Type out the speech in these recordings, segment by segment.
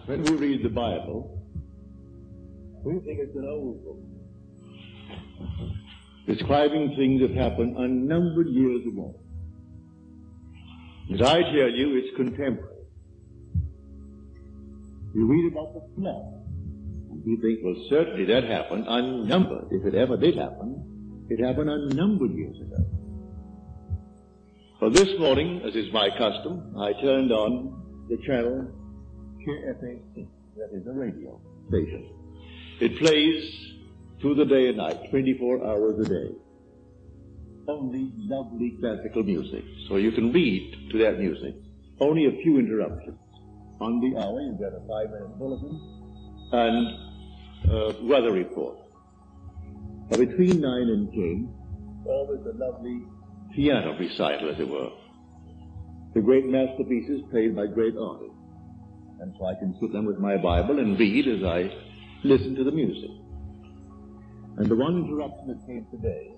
When we read the Bible, we think it's an old book, describing things that happened unnumbered years ago. As I tell you, it's contemporary. You read about the flood, and you think, well, certainly that happened unnumbered. If it ever did happen, it happened unnumbered years ago. Well, this morning, as is my custom, I turned on the channel KFAC, that is a radio station. It plays through the day and night, 24 hours a day. Only lovely classical music, so you can read to that music. Only a few interruptions. On the hour, you get a 5-minute bulletin and weather report. But between 9 and 10, always a lovely piano recital, as it were. The great masterpieces played by great artists. And so I can sit down with my Bible and read as I listen to the music. And the one interruption that came today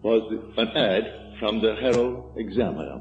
was an ad from the Herald Examiner.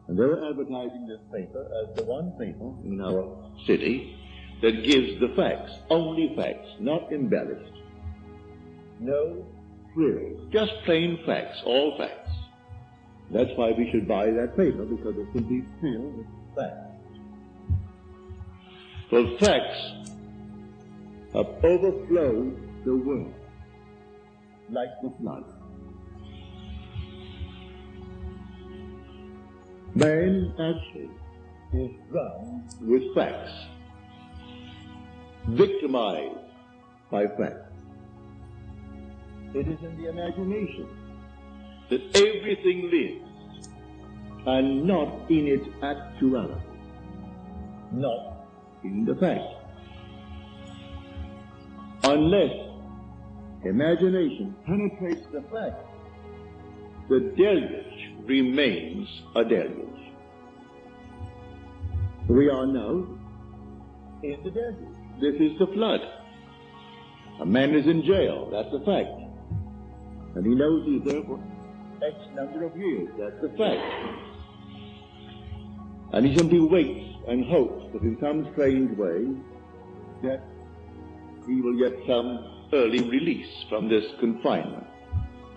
And they were advertising this paper as the one paper in our city that gives the facts, only facts, not embellished. No frills, just plain facts, all facts. That's why we should buy that paper, because it can be filled with facts. Well, facts have overflowed the world like the flood. Man actually is drowned with facts, victimized by facts. It is in the imagination that everything lives, and not in its actuality, not in the fact. Unless imagination penetrates the fact, the deluge remains a deluge. We are now in the deluge. This is the flood. A man is in jail, that's a fact. And he knows he's there for X number of years, that's a fact. And he simply waits and hopes that in some strange way that he will get some early release from this confinement.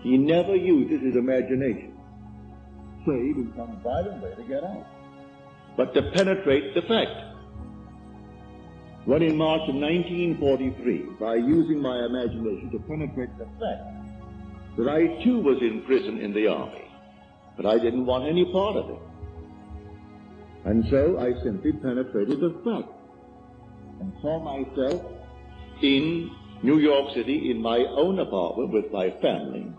He never uses his imagination, save in some violent way to get out, but to penetrate the fact. When in March of 1943, by using my imagination to penetrate the fact that I too was in prison in the army, but I didn't want any part of it. And so I simply penetrated the fact and saw myself in New York City in my own apartment with my family.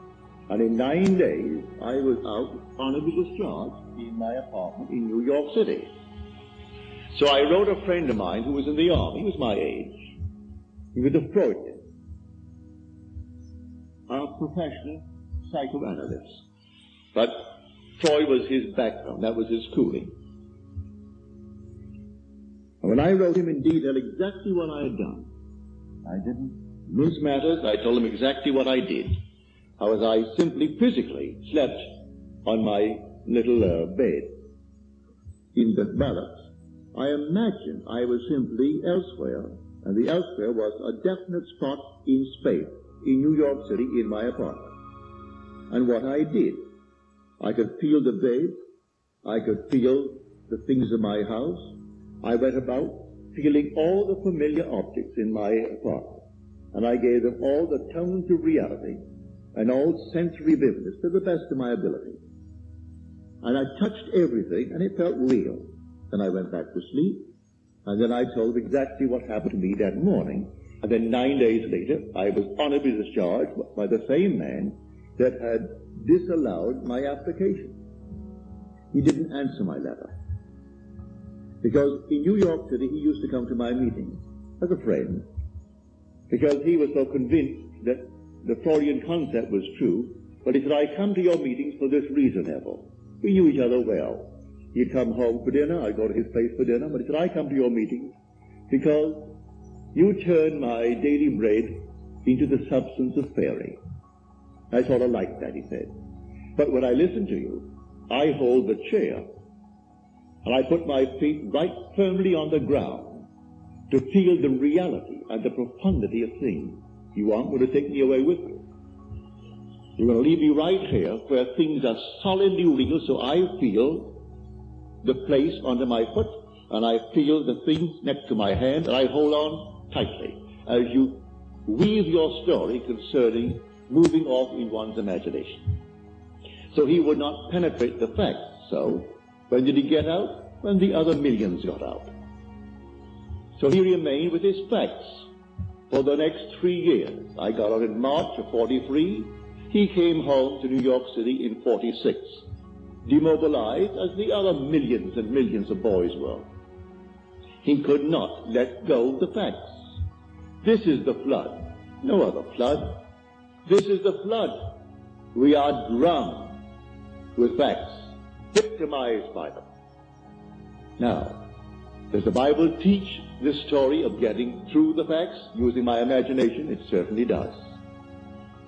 And in 9 days, I was out honorably discharged in my apartment in New York City. So I wrote a friend of mine who was in the army. He was my age. He was a Freudian, a professional psychoanalyst. But Freud was his background. That was his schooling. And when I wrote him in detail exactly what I had done, I didn't mince matters. I told him exactly what I did. How as I simply physically slept on my little bed in the barracks, I imagined I was simply elsewhere, and the elsewhere was a definite spot in space, in New York City, in my apartment. And what I did, I could feel the bed, I could feel the things in my house. I went about feeling all the familiar objects in my apartment, and I gave them all the tones of reality and all sensory vividness to the best of my ability. And I touched everything, and it felt real. Then I went back to sleep, and then I told exactly what happened to me that morning. And then 9 days later, I was honorably discharged by the same man that had disallowed my application. He didn't answer my letter. Because in New York City, he used to come to my meetings as a friend, because he was so convinced that the Freudian concept was true. But he said, I come to your meetings for this reason, Neville. We knew each other well. He'd come home for dinner, I'd go to his place for dinner, but he said, I come to your meetings because you turn my daily bread into the substance of fairy. I sort of like that, he said. But when I listen to you, I hold the chair And I put my feet right firmly on the ground to feel the reality and the profundity of things. You aren't going to take me away with you. You're going to leave me right here where things are solidly real, so I feel the place under my foot, and I feel the things next to my hand, and I hold on tightly as you weave your story concerning moving off in one's imagination. So he would not penetrate the facts. So when did he get out? When the other millions got out. So he remained with his facts for the next 3 years. I got out in March of 43. He came home to New York City in 46, demobilized as the other millions and millions of boys were. He could not let go of the facts. This is the flood, no other flood. This is the flood. We are drowned with facts, victimized by them. Now, does the Bible teach this story of getting through the facts using my imagination? It certainly does.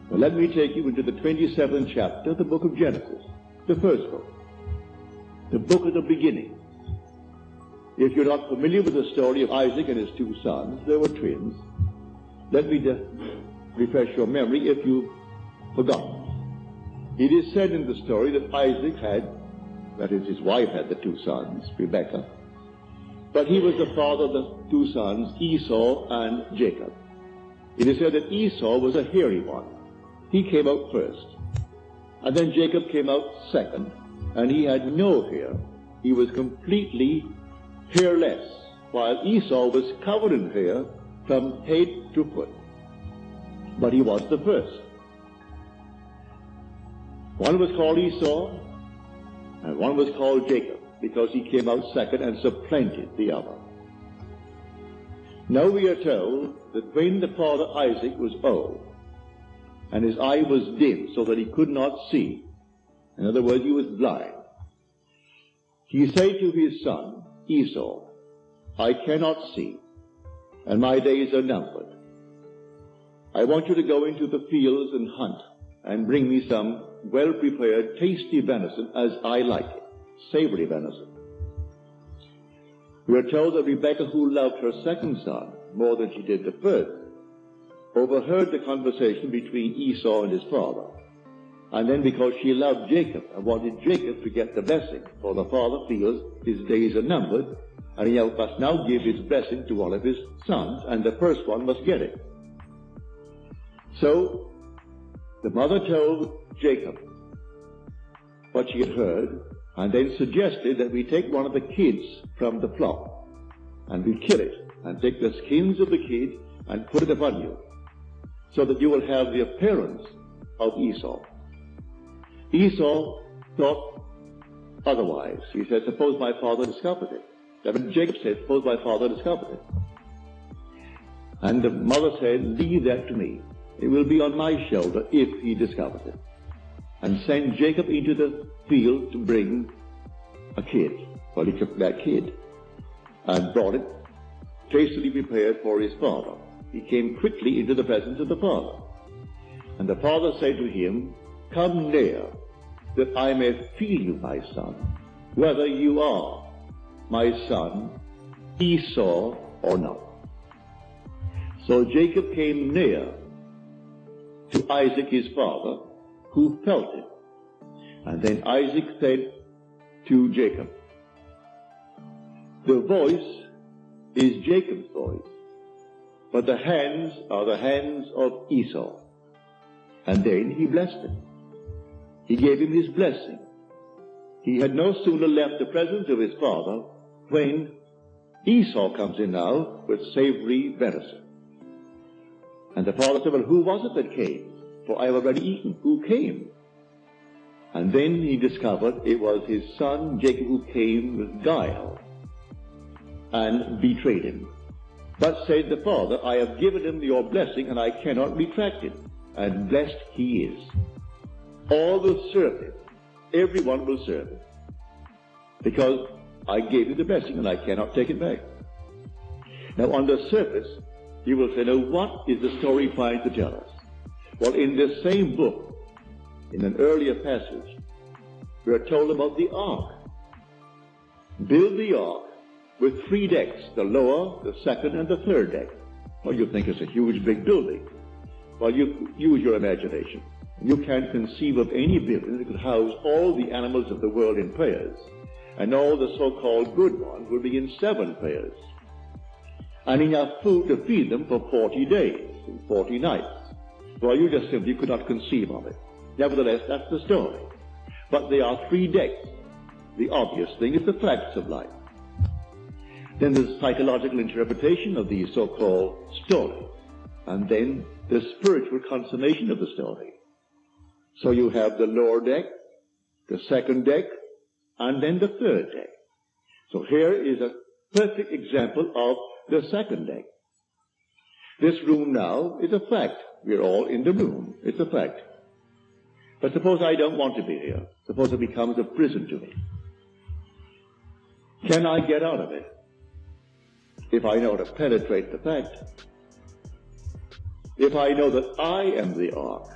Well, let me take you into the 27th chapter of the book of Genesis, the first book, the book of the beginning. If you're not familiar with the story of Isaac and his 2 sons, they were twins. Let me refresh your memory if you've forgotten. It is said in the story that Isaac had, that is, his wife had the 2 sons, Rebekah, but he was the father of the 2 sons, Esau and Jacob. It is said that Esau was a hairy one. He came out first. And then Jacob came out second, and he had no hair. He was completely hairless, while Esau was covered in hair from head to foot. But he was the first. One was called Esau, and one was called Jacob, because he came out second and supplanted the other. Now we are told that when the father Isaac was old, and his eye was dim so that he could not see, in other words, he was blind, he said to his son Esau, I cannot see, and my days are numbered. I want you to go into the fields and hunt, and bring me some well-prepared, tasty venison as I like it, savory venison. We are told that Rebekah, who loved her second son more than she did the first, overheard the conversation between Esau and his father. And then because she loved Jacob and wanted Jacob to get the blessing, for the father feels his days are numbered, and he must now give his blessing to one of his sons, and the first one must get it. So the mother told Jacob what she had heard, and then suggested that we take one of the kids from the flock, and we kill it, and take the skins of the kid and put it upon you, so that you will have the appearance of Esau. Esau thought otherwise. He said, suppose my father discovered it. Then Jacob said, suppose my father discovered it. And the mother said, leave that to me. It will be on my shoulder if he discovers it. And send Jacob into the field to bring a kid. Well, he took that kid and brought it tastily prepared for his father. He came quickly into the presence of the father. And the father said to him, come near, that I may feel you, my son, whether you are my son Esau or not. So Jacob came near to Isaac his father, who felt it. And then Isaac said to Jacob, the voice is Jacob's voice, but the hands are the hands of Esau. And then he blessed him. He gave him his blessing. He had no sooner left the presence of his father when Esau comes in now with savory venison. And the father said, well, who was it that came? For I have already eaten. Who came? And then he discovered it was his son Jacob who came with guile and betrayed him. But said the father, I have given him your blessing and I cannot retract it. And blessed he is. All will serve him. Everyone will serve him. Because I gave you the blessing and I cannot take it back. Now on the surface, you will say, now what is the story trying to tell us? Well, in this same book, in an earlier passage, we are told about the ark. build the ark with 3 decks, the lower, the second, and the third deck. Well, you think it's a huge, big building. Well, you use your imagination. You can't conceive of any building that could house all the animals of the world in pairs, and all the so-called good ones will be in 7 pairs, and enough food to feed them for 40 days and 40 nights. Well, you just simply could not conceive of it. Nevertheless, that's the story. But there are 3 decks. The obvious thing is the facts of life. Then there's psychological interpretation of these so-called stories, and then the spiritual consummation of the story. So you have the lower deck, the second deck, and then the third deck. So here is a perfect example of the second deck. This room now is a fact. We're all in the room. It's a fact. But suppose I don't want to be here. Suppose it becomes a prison to me. Can I get out of it? If I know how to penetrate the fact. If I know that I am the ark.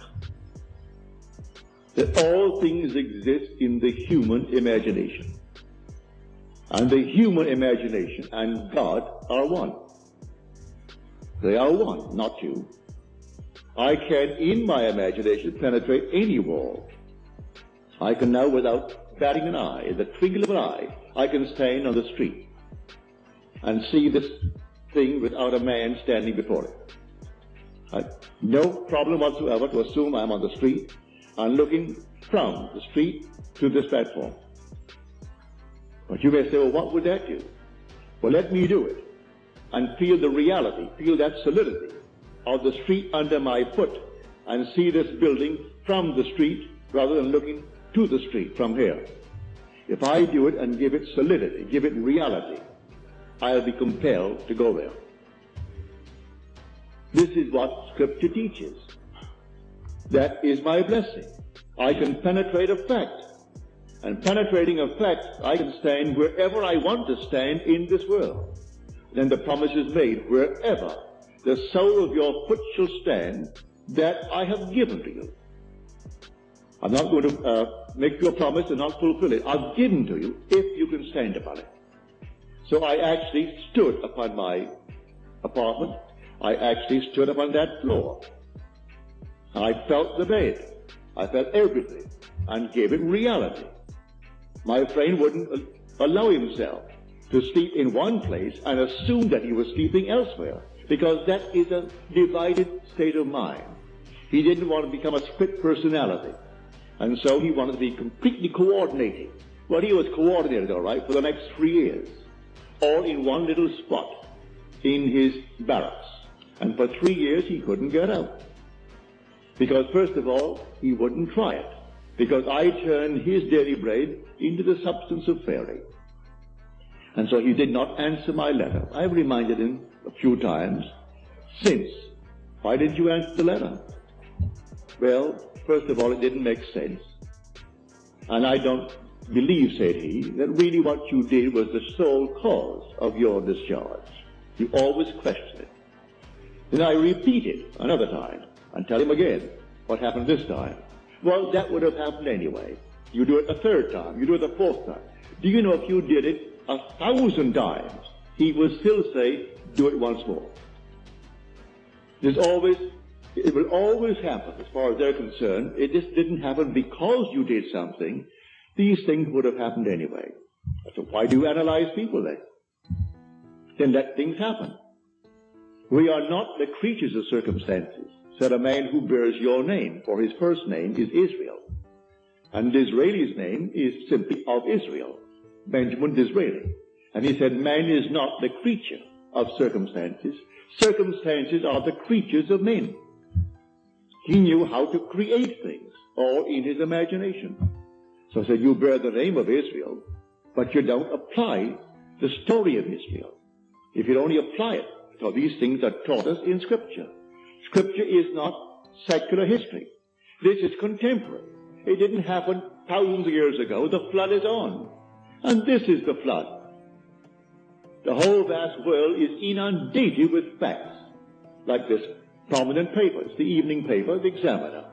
That all things exist in the human imagination. And the human imagination and God are one. They are one, not two. I can, in my imagination, penetrate any wall. I can now, without batting an eye, in the twinkle of an eye, I can stand on the street and see this thing without a man standing before it. No problem whatsoever to assume I'm on the street and looking from the street to this platform. But you may say, well, what would that do? Well, let me do it and feel the reality, feel that solidity of the street under my foot and see this building from the street rather than looking to the street from here. If I do it and give it solidity, give it reality, I'll be compelled to go there. This is what Scripture teaches. That is my blessing. I can penetrate a fact. And penetrating a fact, I can stand wherever I want to stand in this world. Then the promise is made, wherever the sole of your foot shall stand, that I have given to you. I'm not going to make you a promise and not fulfill it. I've given to you if you can stand upon it. So I actually stood upon my apartment. I actually stood upon that floor. I felt the bed. I felt everything and gave it reality. My friend wouldn't allow himself to sleep in one place and assume that he was sleeping elsewhere, because that is a divided state of mind. He didn't want to become a split personality, and so he wanted to be completely coordinating. Well, he was coordinated, all right, for the next 3 years, all in one little spot in his barracks. And for 3 years he couldn't get out. Because first of all, he wouldn't try it. Because I turned his daily bread into the substance of fairy. And so he did not answer my letter. I've reminded him a few times since. Why didn't you answer the letter? Well, first of all, it didn't make sense. And I don't believe, said he, that really what you did was the sole cause of your discharge. You always question it. Then I repeat it another time and tell him again what happened this time. Well, that would have happened anyway. You do it a third time. You do it a fourth time. Do you know if you did it 1,000 times, he will still say, do it once more. It will always happen as far as they're concerned. It just didn't happen because you did something. These things would have happened anyway. So why do you analyze people then? Then let things happen. We are not the creatures of circumstances, said a man who bears your name, for his first name is Israel. And Disraeli's name is simply of Israel, Benjamin Disraeli. And he said, man is not the creature of circumstances. Circumstances are the creatures of men. He knew how to create things, all in his imagination. So he said, you bear the name of Israel, but you don't apply the story of Israel. If you only apply it, so these things are taught us in Scripture. Scripture is not secular history. This is contemporary. It didn't happen thousands of years ago. The flood is on. And this is the flood. The whole vast world is inundated with facts, like this prominent paper. It's the evening paper, the Examiner.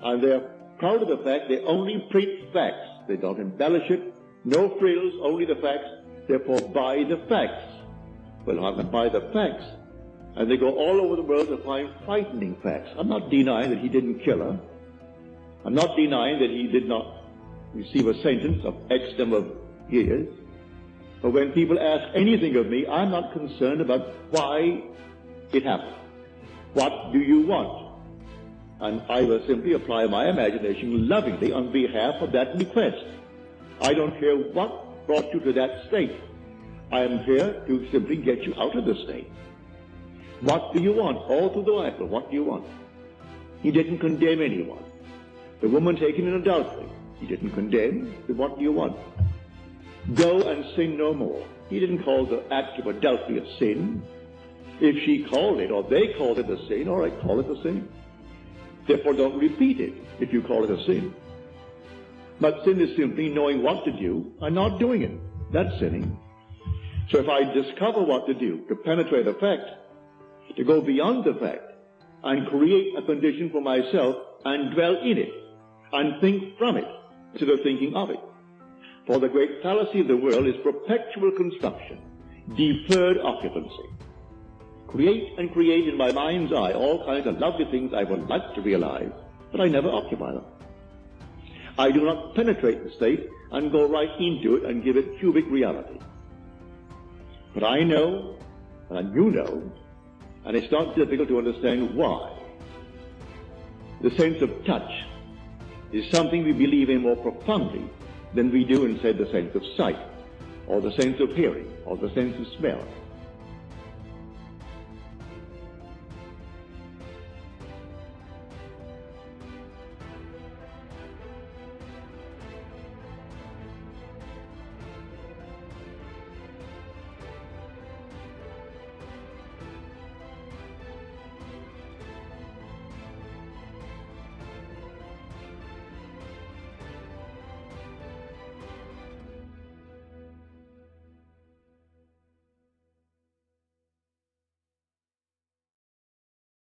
And they're proud of the fact they only print facts. They don't embellish it, No frills, only the facts. Therefore, buy the facts. Well, I can buy the facts. And they go all over the world to find frightening facts. I'm not denying that he didn't kill her. I'm not denying that he did not receive a sentence of X number of years. But when people ask anything of me, I'm not concerned about why it happened. What do you want? And I will simply apply my imagination lovingly on behalf of that request. I don't care what brought you to that state. I am here to simply get you out of the state. What do you want? All through the Bible, what do you want? He didn't condemn anyone. The woman taken in adultery, he didn't condemn. Then what do you want? Go and sin no more. He didn't call the act of adultery a sin. If she called it, or they called it a sin, all right, call it a sin. Therefore, don't repeat it if you call it a sin. But sin is simply knowing what to do and not doing it. That's sinning. So if I discover what to do, to penetrate a fact, to go beyond the fact, and create a condition for myself, and dwell in it, and think from it, instead of thinking of it. For the great fallacy of the world is perpetual construction, deferred occupancy. Create and create in my mind's eye all kinds of lovely things I would like to realize, but I never occupy them. I do not penetrate the state and go right into it and give it cubic reality. But I know, and you know, and it's not difficult to understand why. The sense of touch is something we believe in more profoundly than we do in, say, the sense of sight, or the sense of hearing, or the sense of smell.